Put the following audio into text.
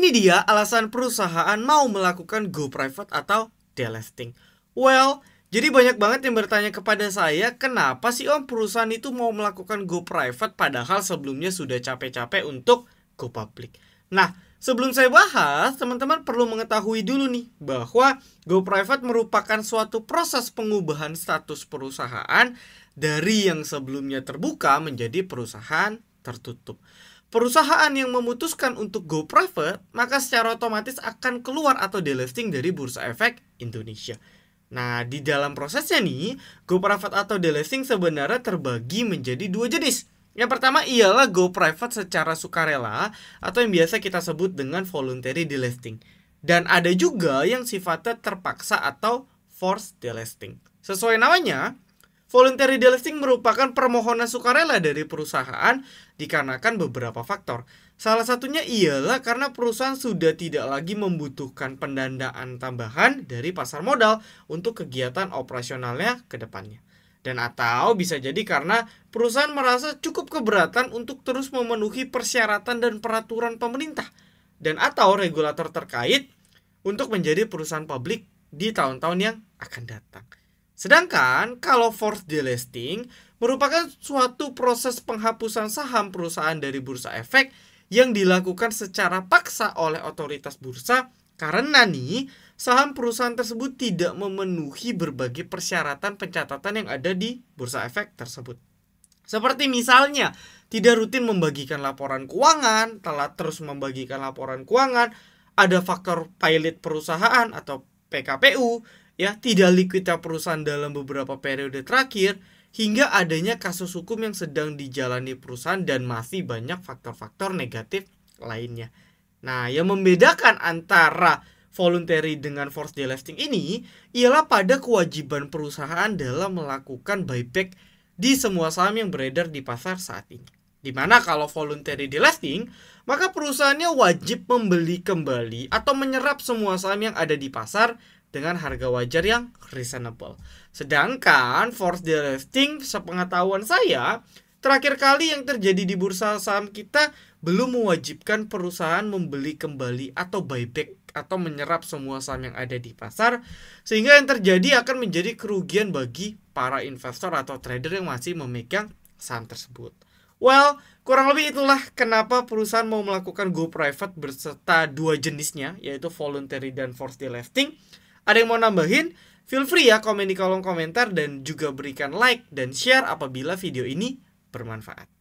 Ini dia alasan perusahaan mau melakukan go private atau delisting. Well, jadi banyak banget yang bertanya kepada saya, kenapa sih Om perusahaan itu mau melakukan go private padahal sebelumnya sudah capek-capek untuk go public. Nah, sebelum saya bahas, teman-teman perlu mengetahui dulu nih bahwa go private merupakan suatu proses pengubahan status perusahaan dari yang sebelumnya terbuka menjadi perusahaan tertutup. Perusahaan yang memutuskan untuk go private, maka secara otomatis akan keluar atau delisting dari Bursa Efek Indonesia. Nah, di dalam prosesnya nih, go private atau delisting sebenarnya terbagi menjadi dua jenis. Yang pertama ialah go private secara sukarela atau yang biasa kita sebut dengan voluntary delisting. Dan ada juga yang sifatnya terpaksa atau forced delisting. Sesuai namanya, voluntary delisting merupakan permohonan sukarela dari perusahaan dikarenakan beberapa faktor. Salah satunya ialah karena perusahaan sudah tidak lagi membutuhkan pendanaan tambahan dari pasar modal untuk kegiatan operasionalnya ke depannya. Dan atau bisa jadi karena perusahaan merasa cukup keberatan untuk terus memenuhi persyaratan dan peraturan pemerintah dan atau regulator terkait untuk menjadi perusahaan publik di tahun-tahun yang akan datang. Sedangkan kalau forced delisting merupakan suatu proses penghapusan saham perusahaan dari bursa efek yang dilakukan secara paksa oleh otoritas bursa karena nih saham perusahaan tersebut tidak memenuhi berbagai persyaratan pencatatan yang ada di bursa efek tersebut. Seperti misalnya tidak rutin membagikan laporan keuangan, telat terus membagikan laporan keuangan, ada faktor pilot perusahaan atau PKPU, ya, tidak liquidnya perusahaan dalam beberapa periode terakhir, hingga adanya kasus hukum yang sedang dijalani perusahaan dan masih banyak faktor-faktor negatif lainnya. Nah, yang membedakan antara voluntary dengan forced delisting ini ialah pada kewajiban perusahaan dalam melakukan buyback di semua saham yang beredar di pasar saat ini. Dimana kalau voluntary delisting, maka perusahaannya wajib membeli kembali atau menyerap semua saham yang ada di pasar dengan harga wajar yang reasonable. Sedangkan forced delisting, sepengetahuan saya, terakhir kali yang terjadi di bursa saham kita belum mewajibkan perusahaan membeli kembali atau buyback atau menyerap semua saham yang ada di pasar, sehingga yang terjadi akan menjadi kerugian bagi para investor atau trader yang masih memegang saham tersebut. Well, kurang lebih itulah kenapa perusahaan mau melakukan go private berserta dua jenisnya, yaitu voluntary dan forced delisting. Ada yang mau nambahin? Feel free ya komen di kolom komentar dan juga berikan like dan share apabila video ini bermanfaat.